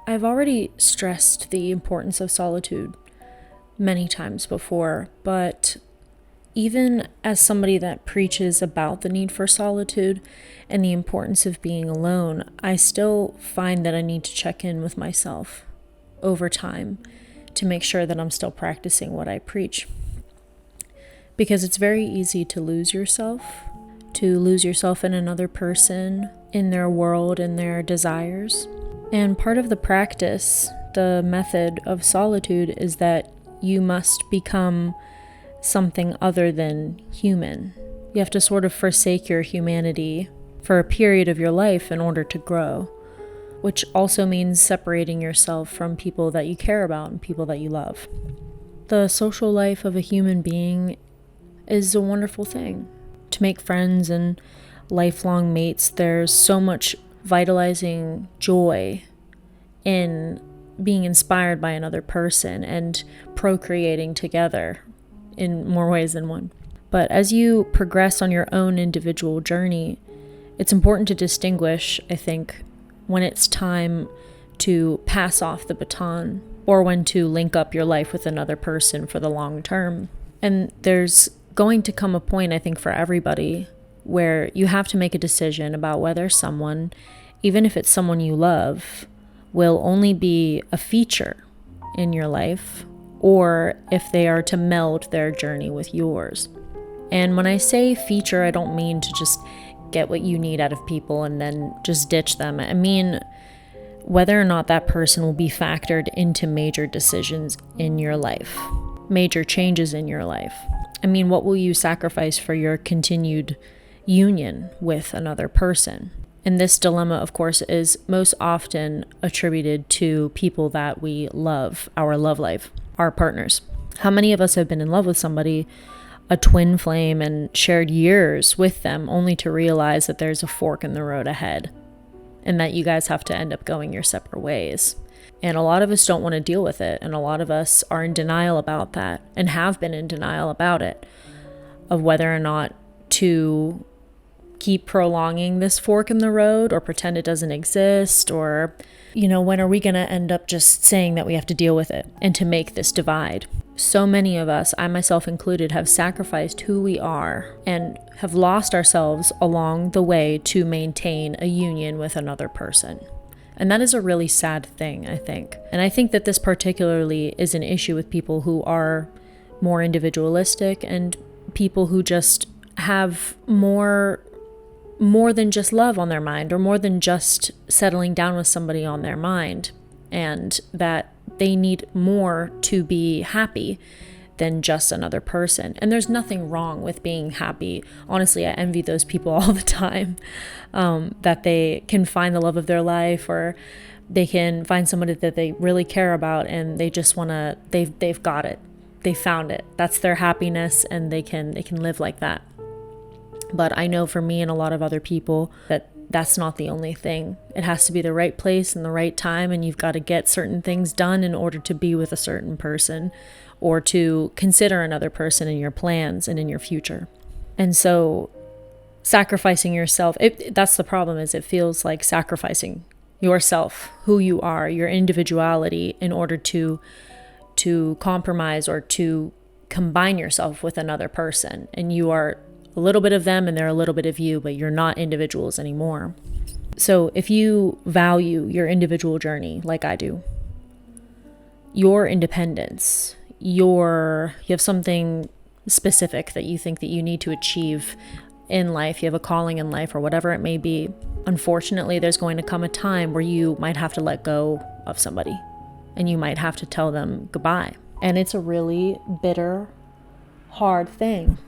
I've already stressed the importance of solitude many times before, but even as somebody that preaches about the need for solitude and the importance of being alone, I still find that I need to check in with myself over time to make sure that I'm still practicing what I preach. Because it's very easy to lose yourself in another person, in their world, in their desires. And part of the practice, the method of solitude, is that you must become something other than human. You have to sort of forsake your humanity for a period of your life in order to grow, which also means separating yourself from people that you care about and people that you love. The social life of a human being is a wonderful thing. To make friends and lifelong mates, there's so much vitalizing joy in being inspired by another person and procreating together in more ways than one. But as you progress on your own individual journey, it's important to distinguish, I think, when it's time to pass off the baton or when to link up your life with another person for the long term. And there's going to come a point, I think, for everybody where you have to make a decision about whether someone, even if it's someone you love, will only be a feature in your life, or if they are to meld their journey with yours. And when I say feature, I don't mean to just get what you need out of people and then just ditch them. I mean whether or not that person will be factored into major decisions in your life, major changes in your life. I mean, what will you sacrifice for your continued union with another person? And this dilemma, of course, is most often attributed to people that we love, our love life, our partners. How many of us have been in love with somebody, a twin flame, and shared years with them only to realize that there's a fork in the road ahead and that you guys have to end up going your separate ways? And a lot of us don't want to deal with it. And a lot of us are in denial about that and have been in denial about it, of whether or not to keep prolonging this fork in the road or pretend it doesn't exist, or, when are we going to end up just saying that we have to deal with it and to make this divide? So many of us, I myself included, have sacrificed who we are and have lost ourselves along the way to maintain a union with another person. And that is a really sad thing, I think. And I think that this particularly is an issue with people who are more individualistic and people who just have more than just love on their mind, or more than just settling down with somebody on their mind, and that they need more to be happy than just another person. And there's nothing wrong with being happy. Honestly, I envy those people all the time, that they can find the love of their life, or they can find somebody that they really care about and they just want to, they've got it. They found it. That's their happiness, and they can live like that. But I know for me and a lot of other people that that's not the only thing. It has to be the right place and the right time, and you've got to get certain things done in order to be with a certain person or to consider another person in your plans and in your future. And so sacrificing yourself, that's the problem, is it feels like sacrificing yourself, who you are, your individuality, in order to compromise or to combine yourself with another person. And you are a little bit of them and they're a little bit of you, but you're not individuals anymore. So if you value your individual journey like I do, your independence, you have something specific that you think that you need to achieve in life, you have a calling in life or whatever it may be, unfortunately, there's going to come a time where you might have to let go of somebody and you might have to tell them goodbye. And it's a really bitter, hard thing.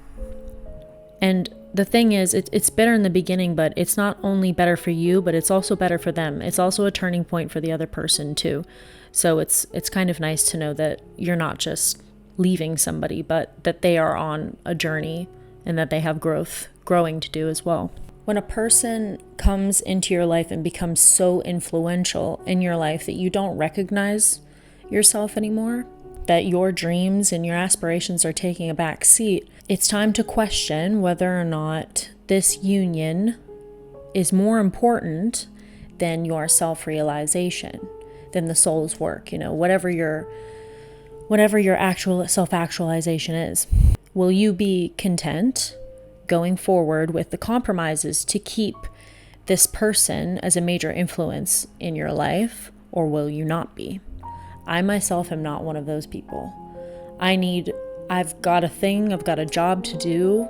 And the thing is, it's bitter in the beginning, but it's not only better for you, but it's also better for them. It's also a turning point for the other person too. So it's kind of nice to know that you're not just leaving somebody, but that they are on a journey and that they have growing to do as well. When a person comes into your life and becomes so influential in your life that you don't recognize yourself anymore, that your dreams and your aspirations are taking a back seat, it's time to question whether or not this union is more important than your self-realization, than the soul's work, whatever your actual self-actualization is. Will you be content going forward with the compromises to keep this person as a major influence in your life, or will you not be? I myself am not one of those people. I've got a job to do.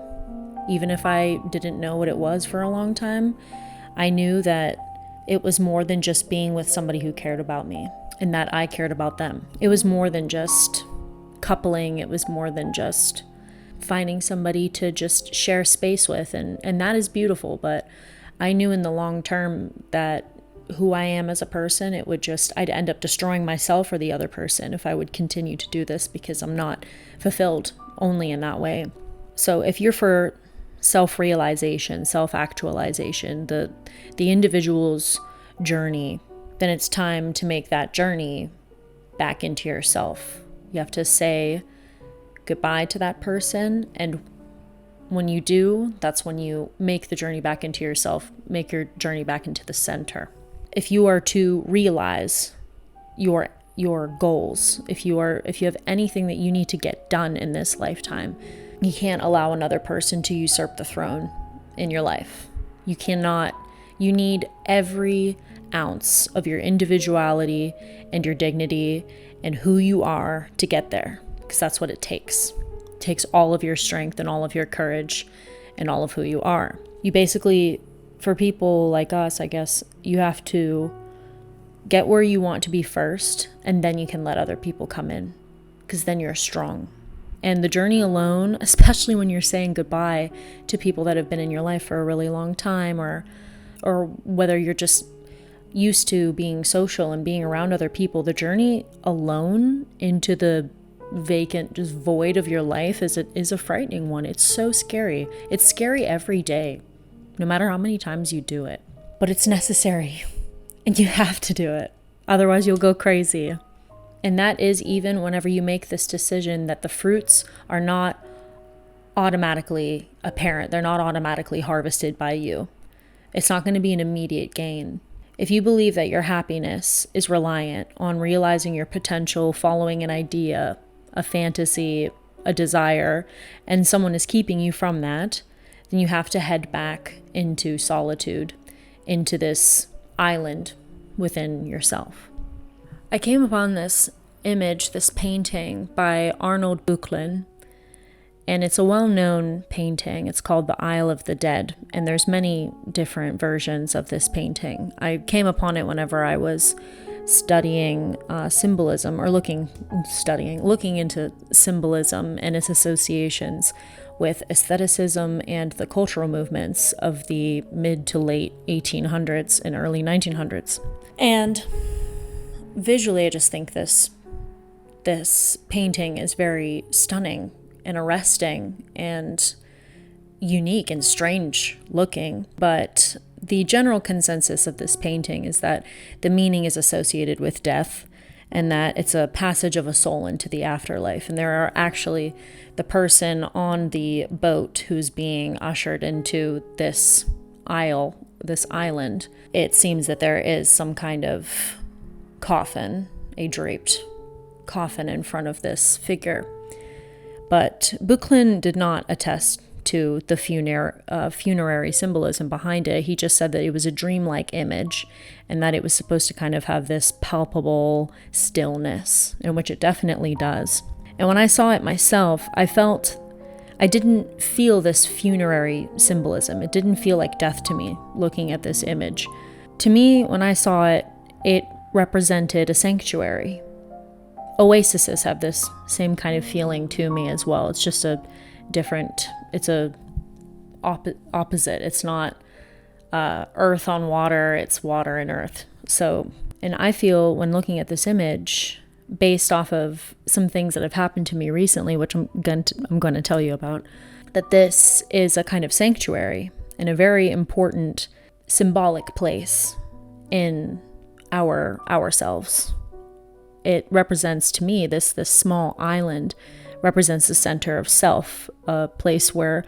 Even if I didn't know what it was for a long time, I knew that it was more than just being with somebody who cared about me and that I cared about them. It was more than just coupling. It was more than just finding somebody to just share space with. And that is beautiful. But I knew in the long term that who I am as a person, I'd end up destroying myself or the other person if I would continue to do this, because I'm not fulfilled only in that way. So if you're for self-realization, self-actualization, the individual's journey, then it's time to make that journey back into yourself. You have to say goodbye to that person, and when you do, that's when you make the journey back into yourself, make your journey back into the center. If you are to realize your goals, if you have anything that you need to get done in this lifetime, you can't allow another person to usurp the throne in your life. You need every ounce of your individuality and your dignity and who you are to get there, because that's what it takes. It takes all of your strength and all of your courage and all of who you are. You basically, for people like us, I guess, you have to get where you want to be first, and then you can let other people come in, because then you're strong. And the journey alone, especially when you're saying goodbye to people that have been in your life for a really long time, or whether you're just used to being social and being around other people, the journey alone into the vacant, just void of your life is a frightening one. It's so scary. It's scary every day, no matter how many times you do it. But it's necessary, and you have to do it. Otherwise, you'll go crazy. And that is even whenever you make this decision that the fruits are not automatically apparent. They're not automatically harvested by you. It's not going to be an immediate gain. If you believe that your happiness is reliant on realizing your potential, following an idea, a fantasy, a desire, and someone is keeping you from that, then you have to head back into solitude, into this island within yourself. I came upon this image, this painting by Arnold Böcklin, and it's a well-known painting. It's called The Isle of the Dead, and there's many different versions of this painting. I came upon it whenever I was studying symbolism, or looking into symbolism and its associations with aestheticism and the cultural movements of the mid to late 1800s and early 1900s. And visually, I just think this painting is very stunning and arresting and unique and strange looking. But the general consensus of this painting is that the meaning is associated with death, and that it's a passage of a soul into the afterlife. And there are actually the person on the boat who's being ushered into this island. It seems that there is some kind of coffin, a draped coffin in front of this figure. But Böcklin did not attest to the funerary symbolism behind it. He just said that it was a dreamlike image, and that it was supposed to kind of have this palpable stillness, in which it definitely does. And when I saw it myself, I didn't feel this funerary symbolism. It didn't feel like death to me, looking at this image. To me, when I saw it, it represented a sanctuary. Oases have this same kind of feeling to me as well. It's just it's a opposite. It's not earth on water, it's water and earth. So, and I feel when looking at this image, based off of some things that have happened to me recently, which I'm going to tell you about, that this is a kind of sanctuary and a very important symbolic place in ourselves. it represents to me, this small island represents the center of self, a place where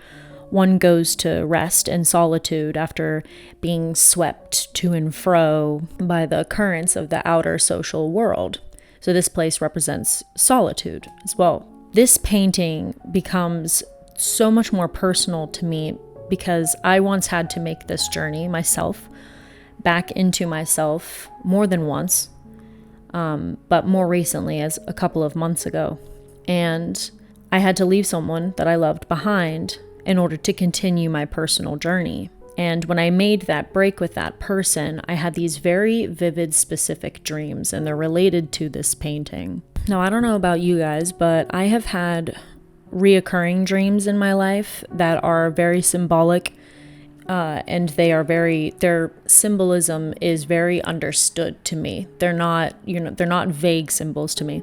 one goes to rest in solitude after being swept to and fro by the currents of the outer social world. So this place represents solitude as well. This painting becomes so much more personal to me because I once had to make this journey myself, back into myself more than once, but more recently, as a couple of months ago. And I had to leave someone that I loved behind in order to continue my personal journey. And when I made that break with that person, I had these very vivid, specific dreams, and they're related to this painting. Now, I don't know about you guys, but I have had reoccurring dreams in my life that are very symbolic, and their symbolism is very understood to me. They're not vague symbols to me.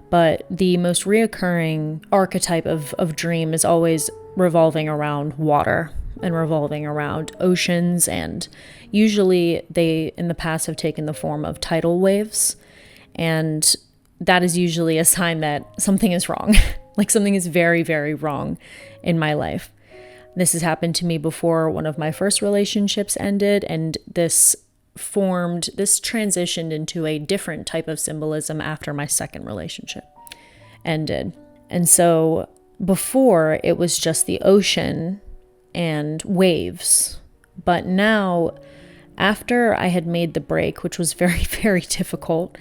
But the most reoccurring archetype of dream is always revolving around water and revolving around oceans, and usually they in the past have taken the form of tidal waves, and that is usually a sign that something is wrong. Like something is very, very wrong in my life. This has happened to me before one of my first relationships ended, and this transitioned into a different type of symbolism after my second relationship ended. And so before, it was just the ocean and waves. But now, after I had made the break, which was very, very difficult,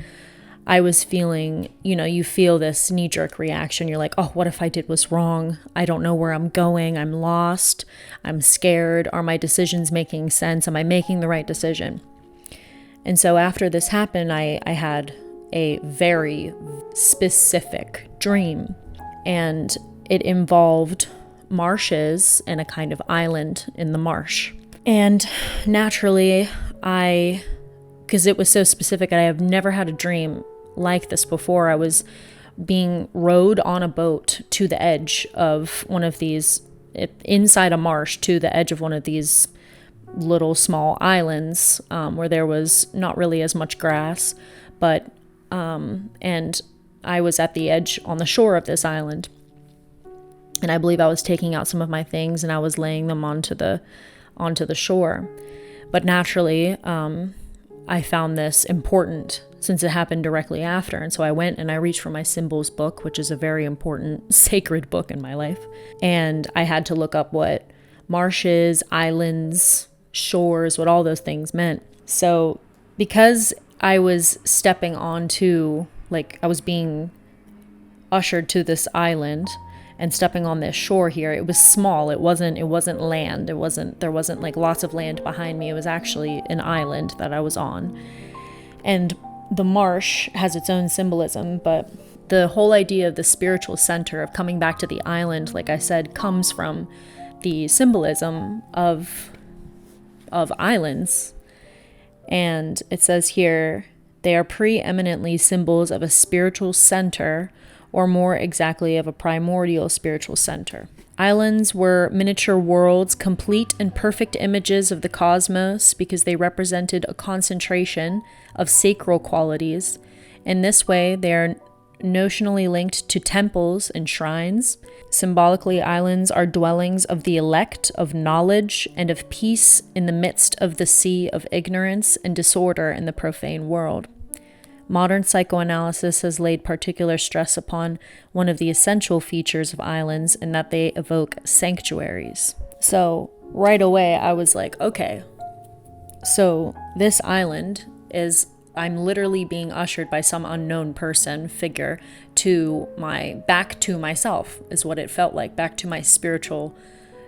I was feeling, you feel this knee-jerk reaction. You're like, oh, what if I did was wrong? I don't know where I'm going. I'm lost. I'm scared. Are my decisions making sense? Am I making the right decision? And so after this happened, I had a very specific dream, and it involved marshes and a kind of island in the marsh. And naturally, because it was so specific, and I have never had a dream like this before, I was being rowed on a boat to the edge of one of these, inside a marsh, to the edge of one of these little small islands, where there was not really as much grass, but and I was at the edge on the shore of this island, and I believe I was taking out some of my things and I was laying them onto the shore. But naturally, I found this important since it happened directly after, and so I went and I reached for my symbols book, which is a very important sacred book in my life, and I had to look up what marshes, islands, shores, what all those things meant. So because I was stepping onto, I was being ushered to this island and stepping on this shore here, it was small. It wasn't land. There wasn't like lots of land behind me. It was actually an island that I was on. And the marsh has its own symbolism, but the whole idea of the spiritual center of coming back to the island, like I said, comes from the symbolism of islands. And it says here, they are preeminently symbols of a spiritual center, or more exactly of a primordial spiritual center. Islands were miniature worlds, complete and perfect images of the cosmos, because they represented a concentration of sacral qualities. In this way, they are notionally linked to temples and shrines. Symbolically, islands are dwellings of the elect, of knowledge, and of peace in the midst of the sea of ignorance and disorder in the profane world. Modern psychoanalysis has laid particular stress upon one of the essential features of islands, in that they evoke sanctuaries. So right away, I was like, okay, so this island is, I'm literally being ushered by some unknown figure back to myself, is what it felt like, back to my spiritual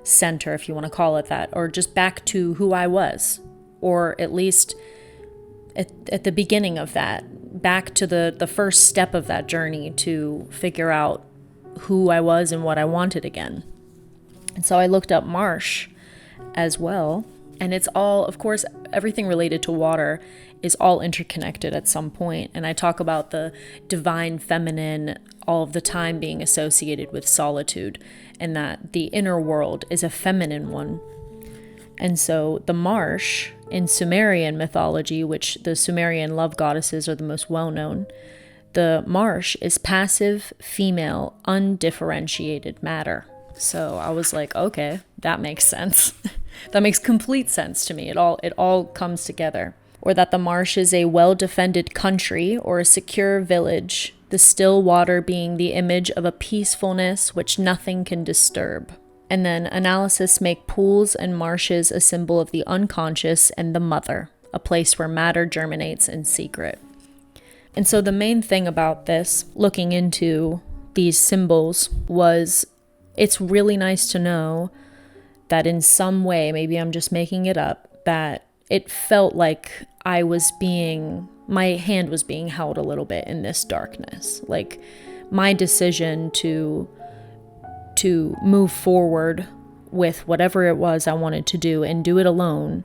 center, if you want to call it that, or just back to who I was, or at least at the beginning of that, back to the first step of that journey to figure out who I was and what I wanted again. And so I looked up marsh as well, and it's all, of course, everything related to water is all interconnected at some point. And I talk about the divine feminine all of the time being associated with solitude, and that the inner world is a feminine one. And so the marsh in Sumerian mythology, which the Sumerian love goddesses are the most well-known, the marsh is passive, female, undifferentiated matter. So I was like, okay, that makes sense. That makes complete sense to me. It all comes together. Or that the marsh is a well-defended country or a secure village, the still water being the image of a peacefulness which nothing can disturb. And then analysis make pools and marshes a symbol of the unconscious and the mother, a place where matter germinates in secret. And so the main thing about this, looking into these symbols, was it's really nice to know that in some way, maybe I'm just making it up, that it felt like my hand was being held a little bit in this darkness. Like my decision to move forward with whatever it was I wanted to do and do it alone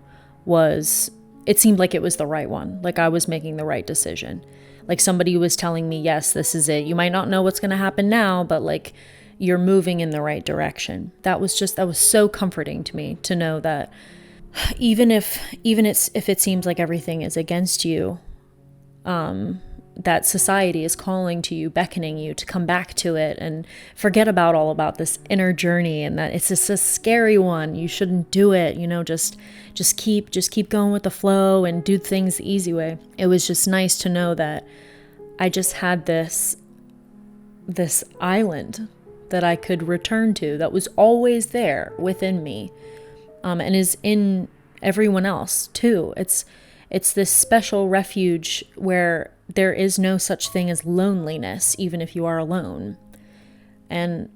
it seemed like it was the right one. Like I was making the right decision. Like somebody was telling me, yes, this is it. You might not know what's going to happen now, but like you're moving in the right direction. That was so comforting to me to know that even if it seems like everything is against you, that society is calling to you, beckoning you to come back to it and forget about this inner journey, and that it's just a scary one. You shouldn't do it, just keep going with the flow and do things the easy way. It was just nice to know that I just had this island that I could return to that was always there within me, and is in everyone else too. It's this special refuge where there is no such thing as loneliness, even if you are alone. And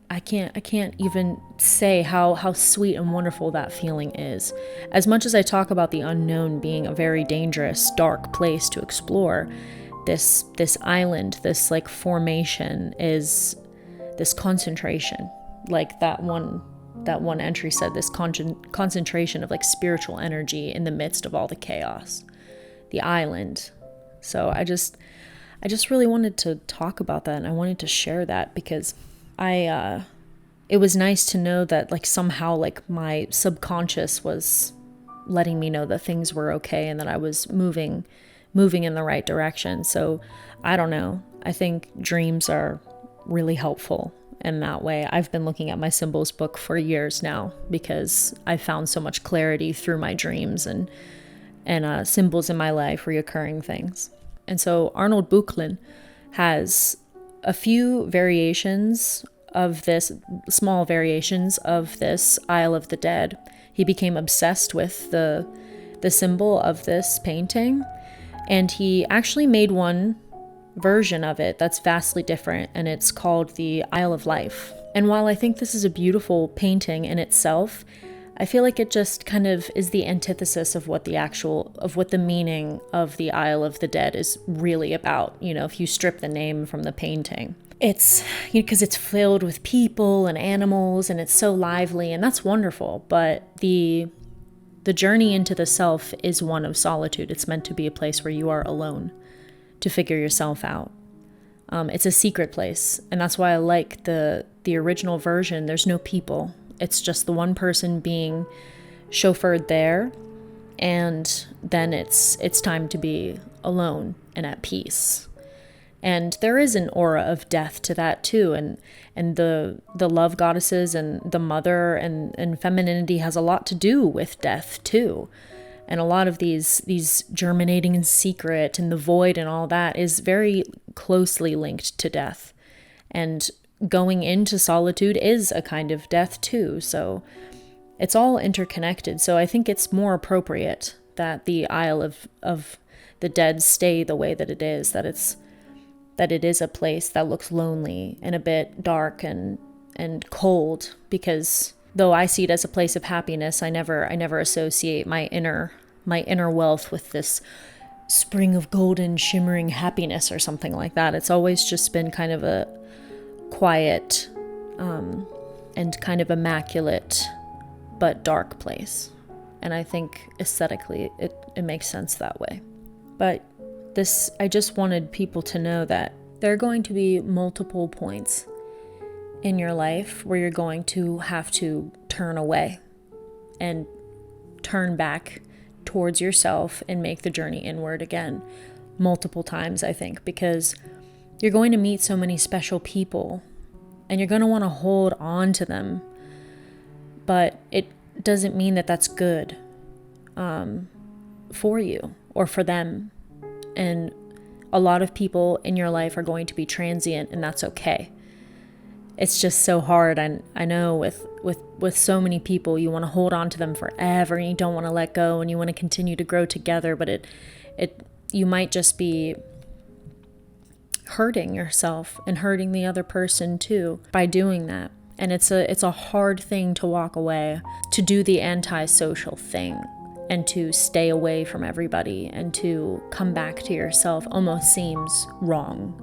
I can't even say how sweet and wonderful that feeling is. As much as I talk about the unknown being a very dangerous, dark place to explore, this island, this like formation is this concentration, like that one entry said, this concentration of like spiritual energy in the midst of all the chaos, the island. So I just really wanted to talk about that, and I wanted to share that because it was nice to know that like somehow like my subconscious was letting me know that things were okay and that I was moving in the right direction. So I don't know. I think dreams are really helpful in that way. I've been looking at my symbols book for years now because I found so much clarity through my dreams and symbols in my life, reoccurring things. And so Arnold Buchlin has a few variations of this, small variations of this Isle of the Dead. He became obsessed with the symbol of this painting, and he actually made one version of it that's vastly different, and it's called the Isle of Life. And while I think this is a beautiful painting in itself, I feel like it just kind of is the antithesis of what the meaning of the Isle of the Dead is really about. If you strip the name from the painting, it's because it's filled with people and animals and it's so lively, and that's wonderful. But the journey into the self is one of solitude. It's meant to be a place where you are alone to figure yourself out. It's a secret place, and that's why I like the original version. There's no people. It's just the one person being chauffeured there, and then it's time to be alone and at peace. And there is an aura of death to that too, and the love goddesses and the mother and femininity has a lot to do with death too. And a lot of these germinating in secret and the void and all that is very closely linked to death. And going into solitude is a kind of death too. So it's all interconnected. So I think it's more appropriate that the Isle of the Dead stay the way that it is, that it is a place that looks lonely and a bit dark and cold, because though I see it as a place of happiness, I never associate my inner wealth with this spring of golden shimmering happiness or something like that. It's always just been kind of a quiet and kind of immaculate but dark place. And I think aesthetically it makes sense that way. But I just wanted people to know that there are going to be multiple points in your life where you're going to have to turn away and turn back towards yourself and make the journey inward again. multiple times, I think, because you're going to meet so many special people and you're going to want to hold on to them. But it doesn't mean that that's good for you or for them. And a lot of people in your life are going to be transient, and that's okay. It's just so hard. I know with so many people, you want to hold on to them forever and you don't want to let go and you want to continue to grow together, but you might just be hurting yourself and hurting the other person too by doing that. And it's a hard thing to walk away, to do the antisocial thing and to stay away from everybody and to come back to yourself almost seems wrong.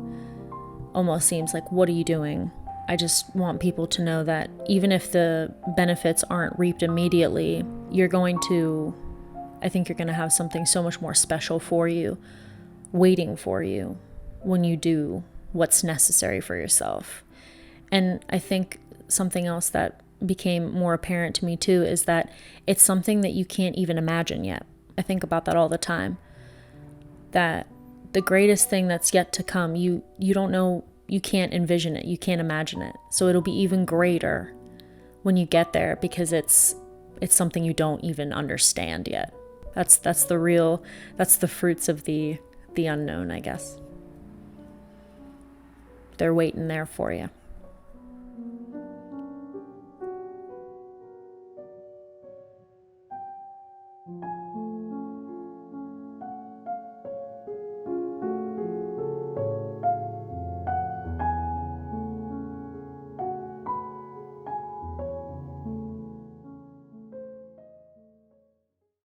Almost seems like, what are you doing? I just want people to know that even if the benefits aren't reaped immediately, I think you're going to have something so much more special for you, waiting for you when you do what's necessary for yourself. And I think something else that became more apparent to me too is that it's something that you can't even imagine yet. I think about that all the time. That the greatest thing that's yet to come, you don't know, you can't envision it, you can't imagine it. So it'll be even greater when you get there because it's something you don't even understand yet. That's the fruits of the unknown, I guess. They're waiting there for you.